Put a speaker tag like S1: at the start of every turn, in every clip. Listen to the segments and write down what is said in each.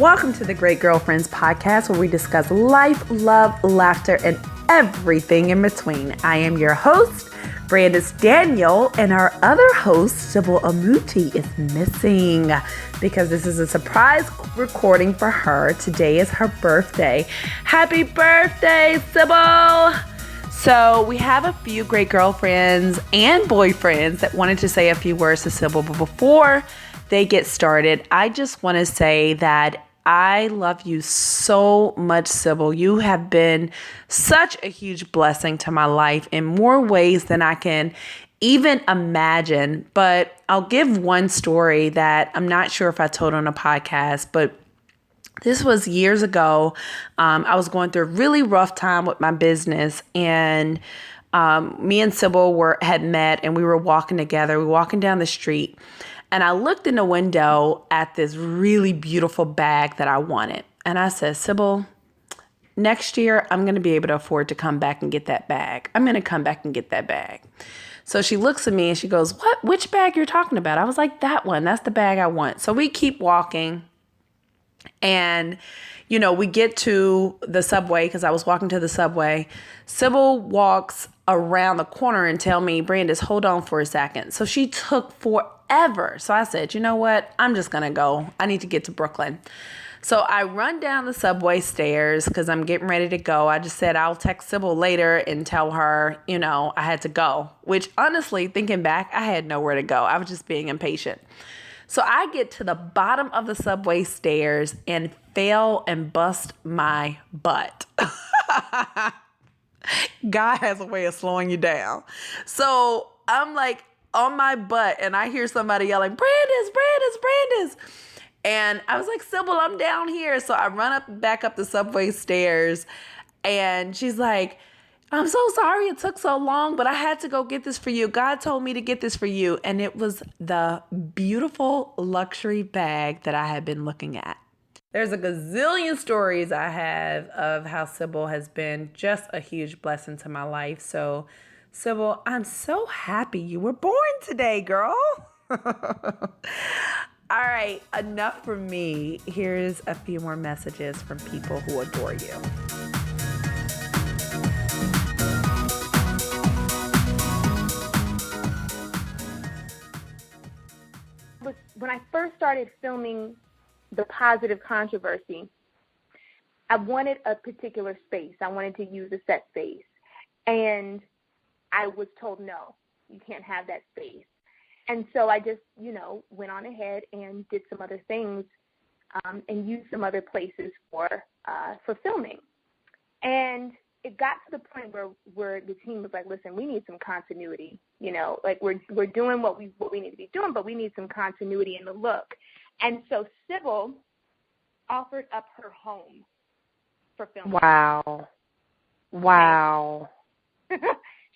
S1: Welcome to the Great Girlfriends podcast, where we discuss life, love, laughter, and everything in between. I am your host, Brandis Daniel, and our other host, Sybil Amuti, is missing because this is a surprise recording for her. Today is her birthday. Happy birthday, Sybil! So we have a few great girlfriends and boyfriends that wanted to say a few words to Sybil, but before they get started, I just want to say that I love you so much, Sybil. You have been such a huge blessing to my life in more ways than I can even imagine. But I'll give one story that I'm not sure if I told on a podcast, but this was years ago. I was going through a really rough time with my business, and me and Sybil had met, and we were walking together. We were walking down the street, and I looked in the window at this really beautiful bag that I wanted. And I said, Sybil, next year I'm going to be able to afford to come back and get that bag. I'm going to come back and get that bag. So she looks at me and she goes, what? Which bag you're talking about? I was like, that one. That's the bag I want. So we keep walking. And, we get to the subway because I was walking to the subway. Sybil walks around the corner and tell me, Brandis, hold on for a second. So she took forever. So I said, you know what? I'm just going to go. I need to get to Brooklyn. So I run down the subway stairs because I'm getting ready to go. I just said I'll text Sybil later and tell her, I had to go. Which honestly, thinking back, I had nowhere to go. I was just being impatient. So I get to the bottom of the subway stairs and fell and bust my butt. God has a way of slowing you down. So I'm like on my butt and I hear somebody yelling, Brandis, Brandis, Brandis. And I was like, Sybil, I'm down here. So I run back up the subway stairs and she's like, I'm so sorry it took so long, but I had to go get this for you. God told me to get this for you. And it was the beautiful luxury bag that I had been looking at. There's a gazillion stories I have of how Sybil has been just a huge blessing to my life. So, Sybil, I'm so happy you were born today, girl. All right, enough from me. Here's a few more messages from people who adore you.
S2: When I first started filming The Positive Controversy, I wanted a particular space. I wanted to use a set space. And I was told, no, you can't have that space. And so I just, went on ahead and did some other things and used some other places for filming. And it got to the point where the team was like, listen, we need some continuity. We're doing what we need to be doing, but we need some continuity in the look. And so Sybil offered up her home for filming. Wow.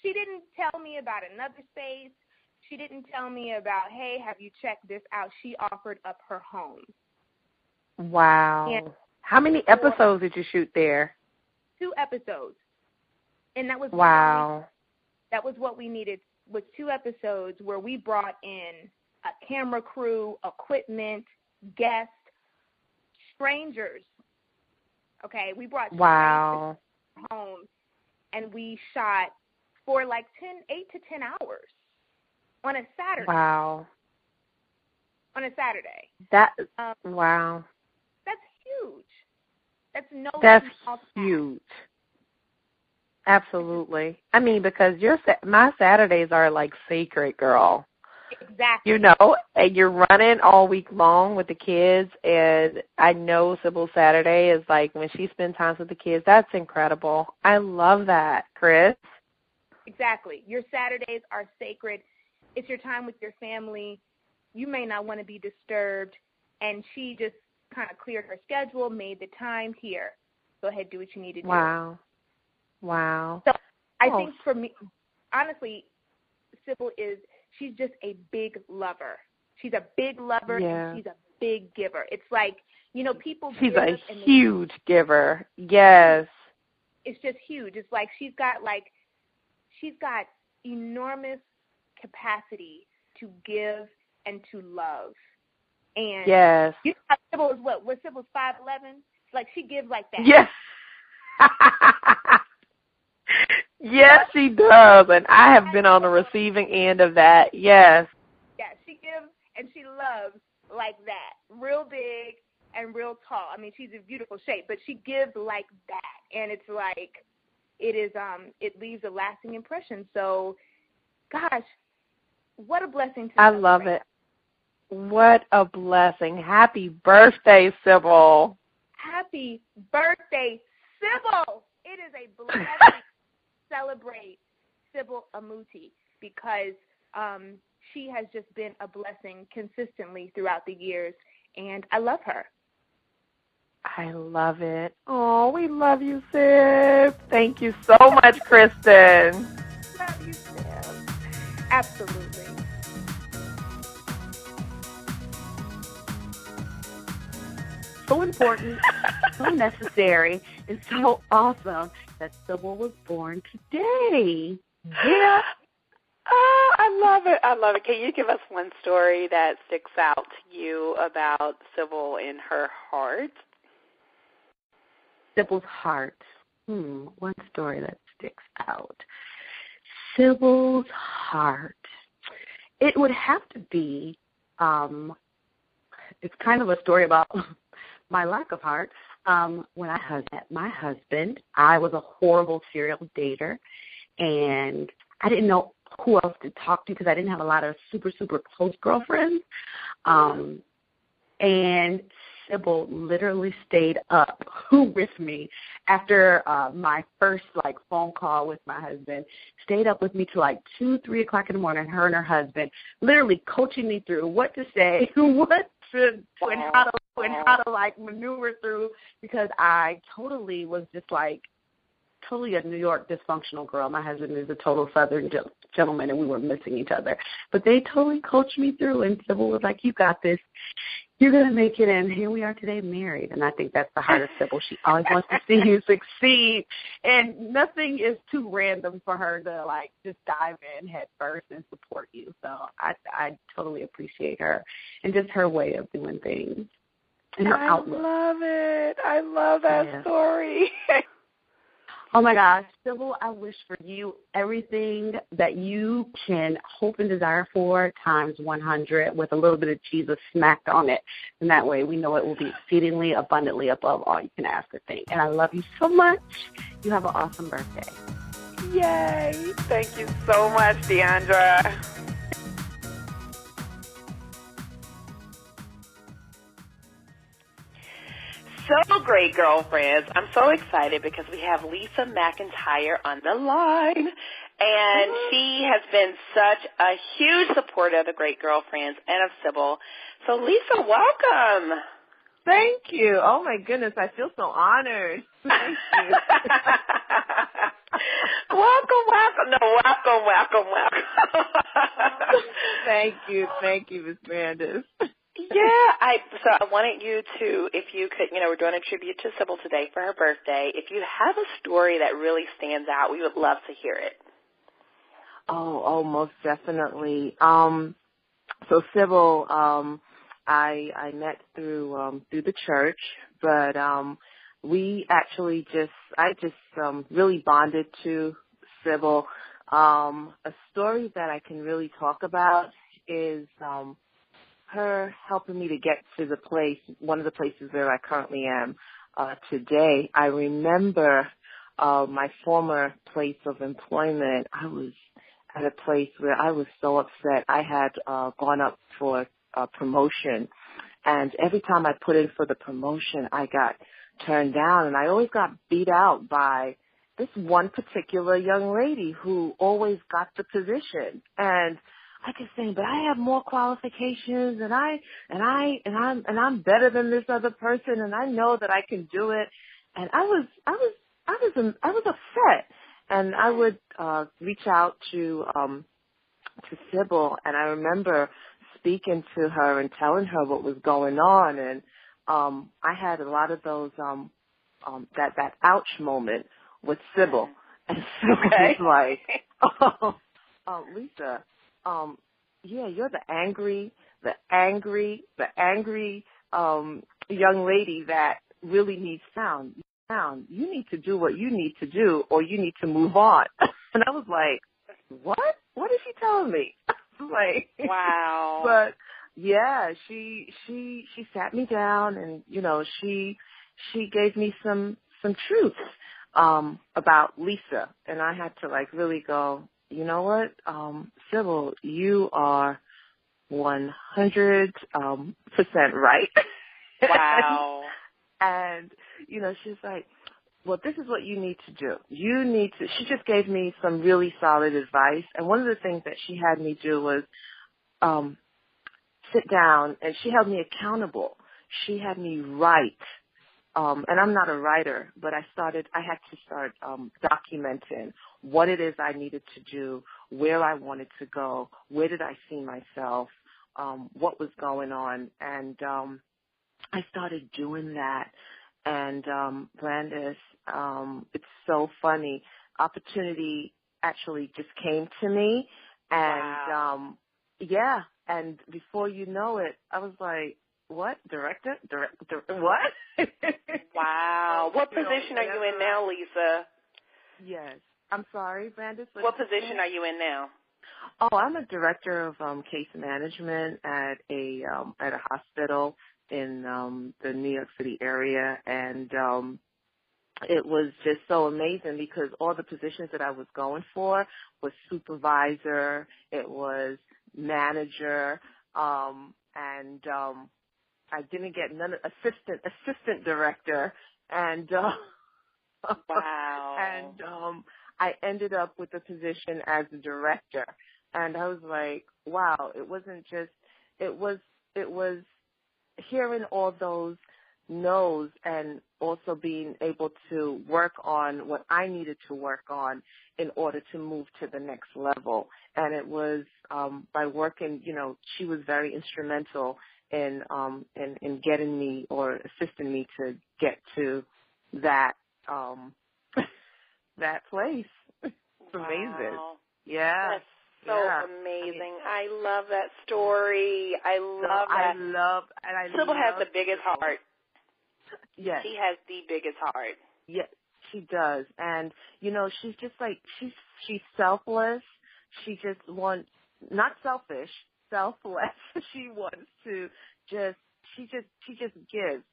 S2: She didn't tell me about another space. She didn't tell me about, hey, have you checked this out? She offered up her home.
S3: Wow.
S2: And
S3: how many episodes did you shoot there?
S2: 2 episodes. And that was that was what we needed, was 2 episodes where we brought in a camera crew, equipment, guests, strangers. Okay, we brought strangers home, and we shot for 8 to 10 hours on a Saturday.
S3: Wow.
S2: On a Saturday.
S3: Wow.
S2: That's huge.
S3: That's huge. Absolutely. I mean, because my Saturdays are sacred, girl.
S2: Exactly.
S3: And you're running all week long with the kids, and I know Sybil's Saturday is when she spends time with the kids. That's incredible. I love that, Chris.
S2: Exactly. Your Saturdays are sacred. It's your time with your family. You may not want to be disturbed, and she just kind of cleared her schedule, made the time here. Go ahead, do what you need to do.
S3: Wow.
S2: So I think for me, honestly, Sybil she's just a big lover. She's a big lover, and she's a big giver. It's people
S3: She's
S2: give
S3: a huge giver. Yes.
S2: It's just huge. It's she's got enormous capacity to give and to love. And
S3: yes.
S2: you know how Sybil is what Sybil's 5'11"? Like, she gives like that.
S3: Yes. Yes, she does. And I have been on the receiving end of that. Yes.
S2: Yeah, she gives and she loves like that. Real big and real tall. I mean, she's in beautiful shape, but she gives like that. And it's like, it leaves a lasting impression. So, gosh, what a blessing to
S3: I love
S2: celebrate.
S3: it. What a blessing. Happy birthday, Sybil.
S2: Happy birthday, Sybil. It is a blessing to celebrate Sybil Amuti because she has just been a blessing consistently throughout the years, and I love her.
S3: I love it. Oh, we love you, Sis. Thank you so much, Kristen.
S2: Love you, Sim. Absolutely.
S1: So important, so necessary, and so awesome that Sybil was born today. Yeah.
S4: Oh, I love it. I love it. Can you give us one story that sticks out to you about Sybil in her heart?
S1: Sybil's heart. One story that sticks out. Sybil's heart. It would have to be, it's kind of a story about my lack of heart. When I met my husband, I was a horrible serial dater, and I didn't know who else to talk to because I didn't have a lot of super, super close girlfriends. And Sybil literally stayed up with me after my first phone call with my husband. Stayed up with me till 2, 3 o'clock in the morning. Her and her husband literally coaching me through what to say, what to do, and how to maneuver through, because I totally was just totally a New York dysfunctional girl. My husband is a total Southern gentleman, and we were missing each other. But they totally coached me through, and Sybil was like, you got this. You're going to make it, and here we are today married. And I think that's the heart of Sybil. She always wants to see you succeed, and nothing is too random for her to, just dive in head first and support you. So I totally appreciate her and just her way of doing things and her outlook.
S4: I love it. I love that story.
S1: Oh, my gosh. Sybil, I wish for you everything that you can hope and desire for times 100 with a little bit of Jesus smacked on it. And that way we know it will be exceedingly abundantly above all you can ask or think. And I love you so much. You have an awesome birthday.
S4: Yay. Thank you so much, Deandra. So great, girlfriends. I'm so excited because we have Lisa McIntyre on the line. And she has been such a huge supporter of the Great Girlfriends and of Sybil. So, Lisa, welcome.
S3: Thank you. Oh, my goodness. I feel so honored. Thank you.
S4: Welcome.
S3: Thank you, Ms. Brandis.
S4: So I wanted you to, if you could, we're doing a tribute to Sybil today for her birthday. If you have a story that really stands out, we would love to hear it.
S3: Oh, most definitely. So Sybil, I met through the church, but we actually I really bonded to Sybil. A story that I can really talk about is her helping me to get to one of the places where I currently am today. I remember my former place of employment. I was at a place where I was so upset. I had gone up for a promotion, and every time I put in for the promotion, I got turned down, and I always got beat out by this one particular young lady who always got the position. And I kept saying, but I have more qualifications, and I'm better than this other person, and I know that I can do it. And I was upset, and I would reach out to Sybil, and I remember speaking to her and telling her what was going on, and I had a lot of those that ouch moment with Sybil, and Sybil was like, Lisa, yeah, you're the angry, angry young lady that really needs sound. You need to do what you need to do, or you need to move on. And I was like, what? What is she telling me? Like,
S4: wow.
S3: But yeah, she sat me down, and she gave me some truths about Lisa, and I had to like really go, you know what, Sybil, you are 100% right.
S4: Wow.
S3: And she's like, well, this is what you need to do. She just gave me some really solid advice. And one of the things that she had me do was sit down, and she held me accountable. She had me write. And I'm not a writer, but I had to start documenting what it is I needed to do, where I wanted to go, where did I see myself, what was going on. And I started doing that. And Brandis, it's so funny. Opportunity actually just came to me, and
S4: wow.
S3: yeah. And before you know it, I was like, "What, director? What?"
S4: Wow. What position are you in now, Lisa?
S3: Yes. I'm sorry, Brandis.
S4: What position are you in now?
S3: Oh, I'm a director of case management at a hospital in the New York City area, and it was just so amazing because all the positions that I was going for was supervisor, it was manager, and I didn't get none assistant director, and
S4: wow.
S3: and I ended up with the position as a director, and I was like, wow, it was hearing all those no's and also being able to work on what I needed to work on in order to move to the next level. And it was by working, she was very instrumental in getting me or assisting me to get to that that place. It's amazing.
S4: Wow.
S3: Yeah.
S4: That's so amazing. I love that story. I love that. Sybil has the biggest heart.
S3: Yes.
S4: She has the biggest heart.
S3: Yes, she does. And, she's just like, she's selfless. She just wants, not selfish, selfless. She wants to she just gives.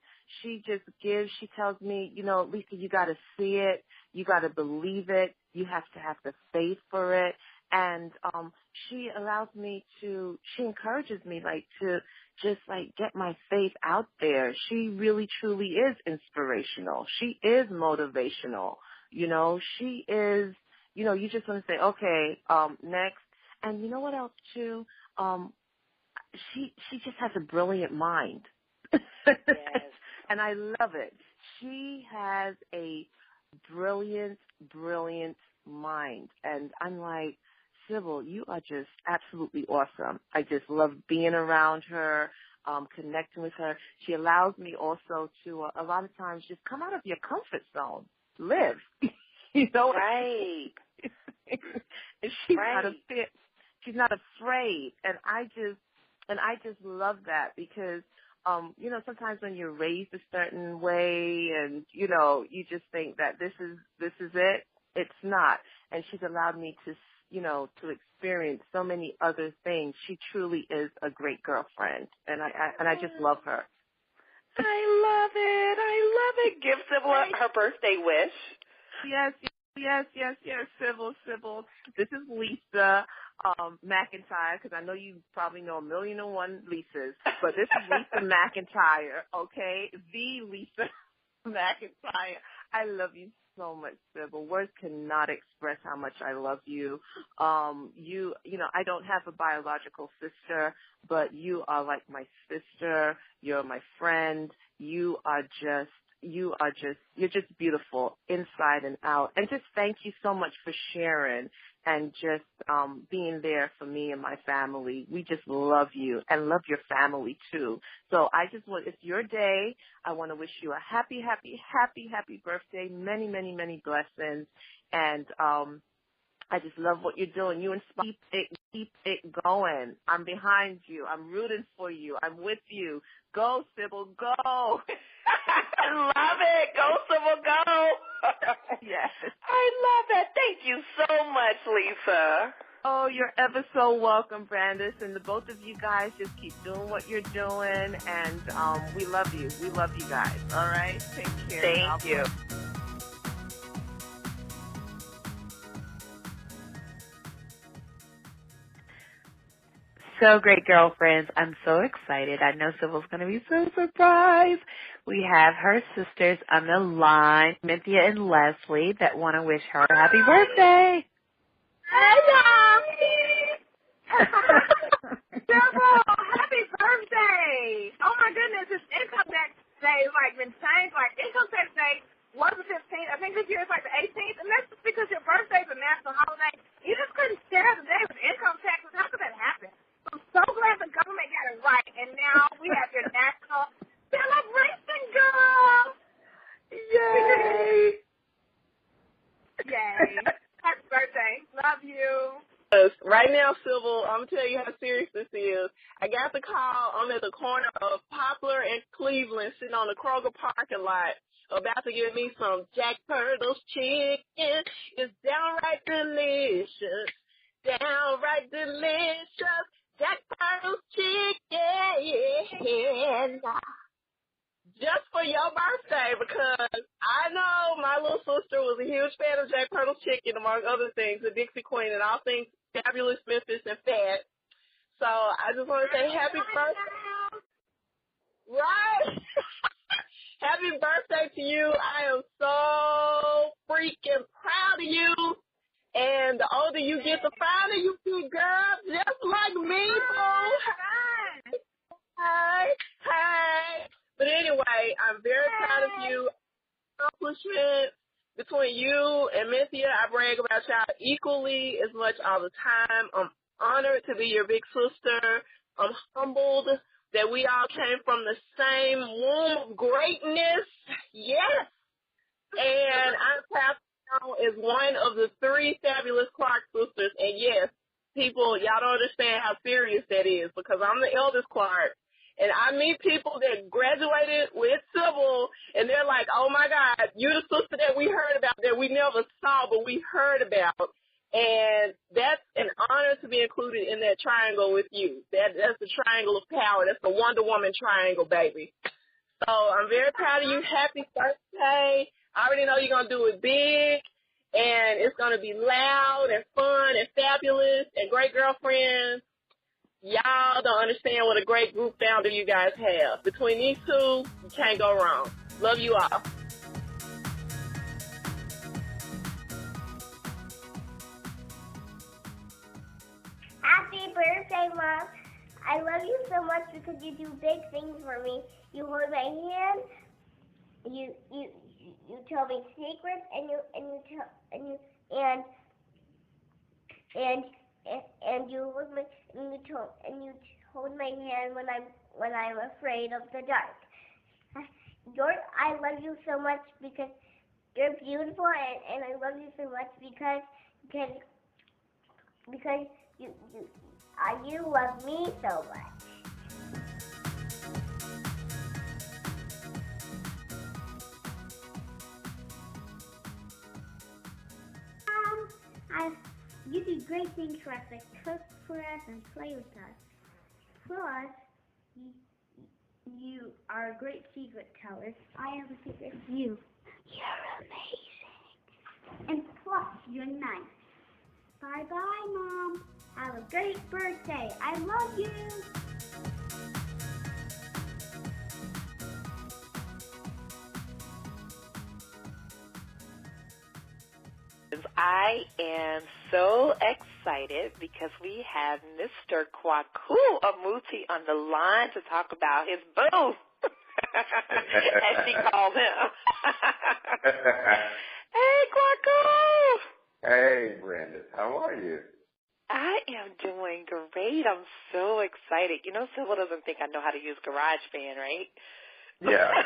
S3: She just gives. She tells me, Lisa, you got to see it. You got to believe it. You have to have the faith for it. And she encourages me to just get my faith out there. She really truly is inspirational. She is motivational. She is, you just want to say, okay, next. And you know what else too? She just has a brilliant mind.
S4: Yes.
S3: And I love it. She has a brilliant mind. And I'm like, Sybil, you are just absolutely awesome. I just love being around her, connecting with her. She allows me also to, a lot of times, just come out of your comfort zone. Live.
S4: Right.
S3: And she's not a fit. She's not afraid. And I just love that because, sometimes when you're raised a certain way and, you just think that this is it, it's not. And she's allowed me to experience so many other things. She truly is a great girlfriend, and I just love her.
S4: I love it. Give Sybil her birthday wish.
S3: Yes, Sybil. This is Lisa McIntyre, because I know you probably know 1,000,001 Lisas, but this is Lisa McIntyre, okay? The Lisa McIntyre. I love you so much, Sybil. Words cannot express how much I love you. I don't have a biological sister, but you are like my sister. You're my friend. You're just beautiful inside and out. And just thank you so much for sharing and just being there for me and my family. We just love you and love your family too. So it's your day. I want to wish you a happy, happy, happy, happy birthday. Many, many, many blessings. And I just love what you're doing. You inspire. Keep it going. I'm behind you. I'm rooting for you. I'm with you. Go, Sybil, go.
S4: I love it. Go, Sybil, go.
S3: Yes.
S4: I love that. Thank you so much, Lisa.
S3: Oh, you're ever so welcome, Brandis. And the both of you guys just keep doing what you're doing. And we love you. We love you guys. All right? Take care.
S4: Thank you.
S1: So great, girlfriends. I'm so excited. I know Sybil's going to be so surprised. We have her sisters on the line, Cynthia and Leslie, that want to wish her a happy birthday.
S2: Hey, y'all. Sybil, happy birthday. Oh, my goodness. It's income tax day, like, been changed. Like, income tax day was the 15th. I think this year it's like the 18th. And that's just because your birthday's a national holiday. You just couldn't share the day with income taxes. How could that happen? I'm so glad the government got it right, and now we have your national celebration, girl.
S3: Yay!
S2: Yay! Happy birthday. Love you.
S5: Right now, Sybil, I'm going to tell you how serious this is. I got the call. I'm at the corner of Poplar and Cleveland, sitting on the Kroger parking lot, about to get me some Jack Purtle's chicken. It's downright delicious. Downright delicious. Jack Purtle's chicken. Just for your birthday, because I know my little sister was a huge fan of Jack Purtle's chicken, among other things, the Dixie Queen, and all things fabulous, Memphis, and fat. So I just want to say happy birthday. Right? Happy birthday to you. I am so freaking proud of you. And the older you get, the finer you get, girl, just like me, boo. Hey. But anyway, I'm very proud of you. Accomplishment between you and Cynthia, I brag about y'all equally as much all the time. I'm honored to be your big sister. I'm humbled that we all came from the same womb of greatness. Yes. And I'm proud is one of the 3 fabulous Clark sisters. And yes, people, y'all don't understand how serious that is, because I'm the eldest Clark. And I meet people that graduated with Sybil, and they're like, oh, my God, you're the sister that we heard about, that we never saw, but we heard about. And that's an honor to be included in that triangle with you. That's the triangle of power. That's the Wonder Woman triangle, baby. So I'm very proud of you. Happy birthday. I already know you're going to do it big, and it's going to be loud and fun and fabulous. And great girlfriends, y'all don't understand what a great group founder you guys have. Between these two, you can't go wrong. Love you all.
S6: Happy birthday, Mom. I love you so much because you do big things for me. You hold my hand. You tell me secrets, and you hold my hand when I'm afraid of the dark. I love you so much because you're beautiful, and I love you so much because you love me so much. You do great things for us, like cook for us and play with us. Plus, you are a great secret teller. I have a secret for you. You're amazing. And plus, you're nice. Bye-bye, Mom. Have a great birthday. I love you.
S4: I am so excited because we have Mr. Kwaku Amuti on the line to talk about his boo, as she called him. Hey, Kwaku.
S7: Hey, Brandon. How are you?
S4: I am doing great. I'm so excited. You know, Sybil doesn't think I know how to use GarageBand, right?
S7: Yeah.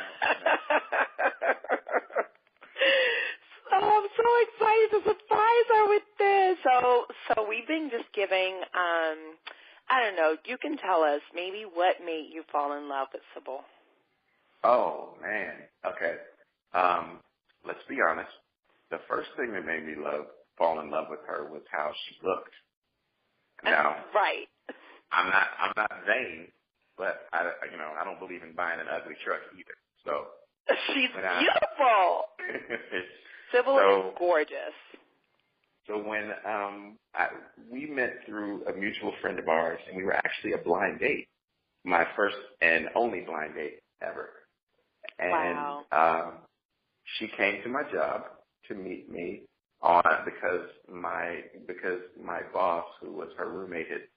S4: Oh, I'm so excited to surprise her with this. So we've been just giving, I don't know, you can tell us maybe what made you fall in love with Sybil.
S7: Oh, man. Okay. Let's be honest. The first thing that made me fall in love with her was how she looked. Now,
S4: right.
S7: I'm not vain, but I don't believe in buying an ugly truck either. So
S4: she's beautiful. Sybil is gorgeous.
S7: So when we met through a mutual friend of ours, and we were actually a blind date, my first and only blind date ever. And
S4: wow.
S7: She came to my job to meet me because my boss, who was her roommate, had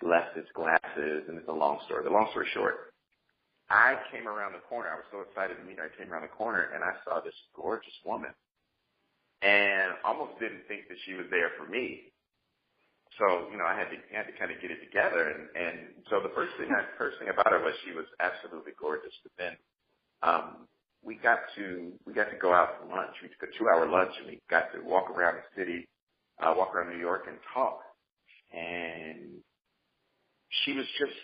S7: left his glasses, and it's a long story. The long story short, I came around the corner. I was so excited to meet her. I came around the corner, and I saw this gorgeous woman, and almost didn't think that she was there for me. So, I had to kind of get it together, and so the first thing about her was she was absolutely gorgeous. But then we got to go out for lunch. We took a 2-hour lunch, and we got to walk around the city, walk around New York, and talk. And she was just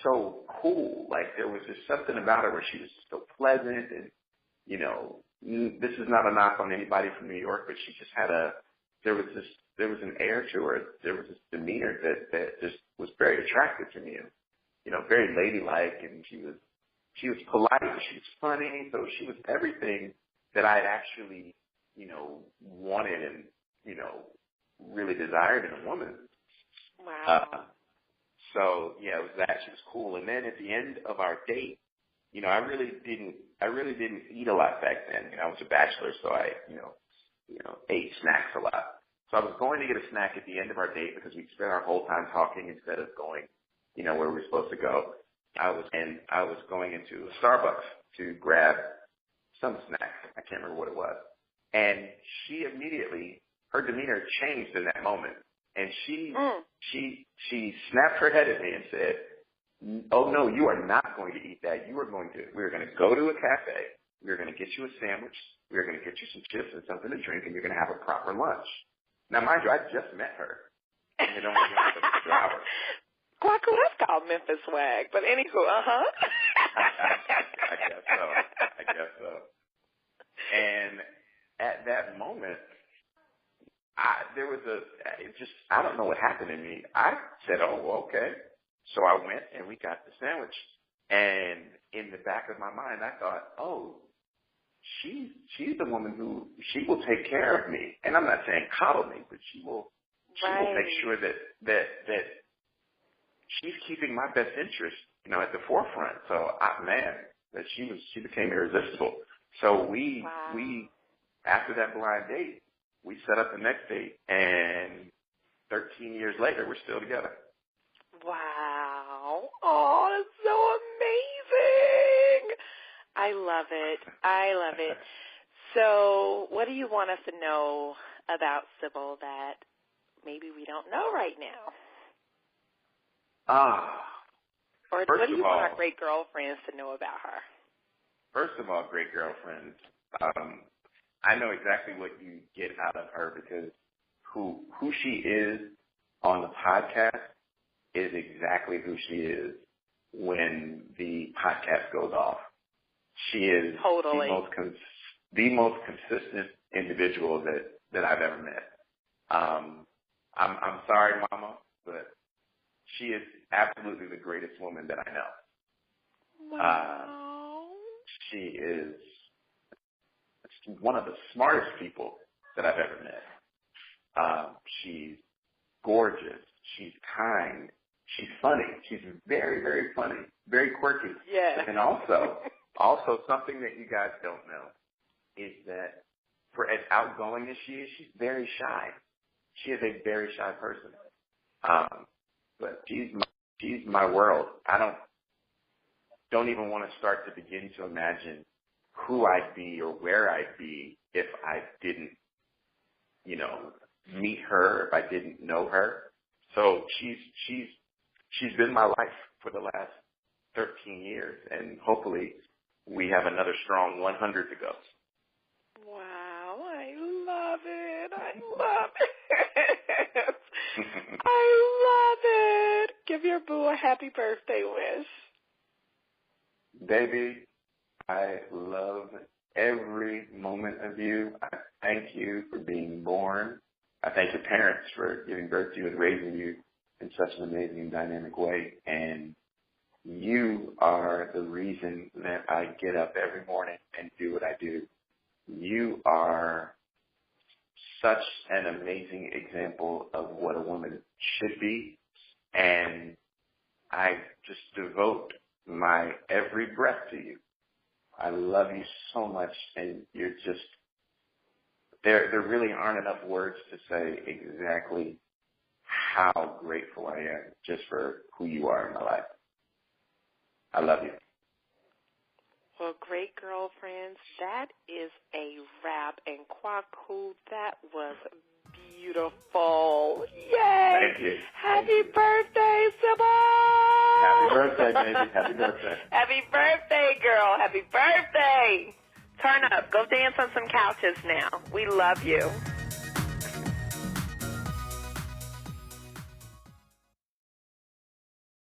S7: so cool. Like, there was just something about her where she was so pleasant, and this is not a knock on anybody from New York, but she just had there was an air to her. There was this demeanor that just was very attractive to me. Very ladylike, and she was polite, she was funny, so she was everything that I had actually, wanted and, really desired in a woman.
S4: Wow.
S7: So yeah, it was that. She was cool. And then at the end of our date, I really didn't eat a lot back then. I was a bachelor, so I, ate snacks a lot. So I was going to get a snack at the end of our date because we spent our whole time talking instead of going, where we were supposed to go. I was going into a Starbucks to grab some snack. I can't remember what it was. And she immediately, her demeanor changed in that moment. And she snapped her head at me and said, "Oh no, you are not going to eat that. We're going to go to a cafe. We're going to get you a sandwich. We're going to get you some chips and something to drink, and you're going to have a proper lunch." Now, mind you, I just met her. And it only been like 2 hours.
S4: Quackle, that's called Memphis swag. But anywho,
S7: I guess so. And at that moment, I don't know what happened in me. I said, "Oh, okay." So I went and we got the sandwich. And in the back of my mind, I thought, "Oh, she's the woman who she will take care of me." And I'm not saying coddle me, but she will make sure that she's keeping my best interest, at the forefront. So, she became irresistible. So we after that blind date, we set up the next date, and 13 years later, we're still together.
S4: Wow. Oh, that's so amazing. I love it. So what do you want us to know about Sybil that maybe we don't know right now? Or what do you want our great girlfriends to know about her?
S7: First of all, great girlfriends, I know exactly what you get out of her because who she is on the podcast is exactly who she is when the podcast goes off. She is
S4: totally
S7: the most consistent individual that I've ever met. I'm sorry, Mama, but she is absolutely the greatest woman that I know.
S4: Wow.
S7: She is one of the smartest people that I've ever met. She's gorgeous. She's kind. She's funny. She's very, very funny. Very quirky.
S4: Yeah.
S7: And also something that you guys don't know is that for as outgoing as she is, she's very shy. She is a very shy person. But she's my world. I don't even want to start to begin to imagine who I'd be or where I'd be if I didn't, meet her, if I didn't know her. So she's been my life for the last 13 years, and hopefully we have another strong 100 to go.
S4: Wow, I love it. I love it. Give your boo a happy birthday wish.
S7: Baby, I love every moment of you. I thank you for being born. I thank your parents for giving birth to you and raising you in such an amazing, dynamic way. And you are the reason that I get up every morning and do what I do. You are such an amazing example of what a woman should be. And I just devote my every breath to you. I love you so much, and you're just, there really aren't enough words to say exactly how grateful I am just for who you are in my life. I love you.
S4: Well, great girlfriends, that is a wrap. And Kwaku, that was beautiful. Yay!
S7: Thank you.
S4: Happy birthday, Sybil!
S7: Happy birthday, baby. Happy birthday.
S4: Happy birthday, girl. Happy birthday. Turn up. Go dance on some couches now. We love you.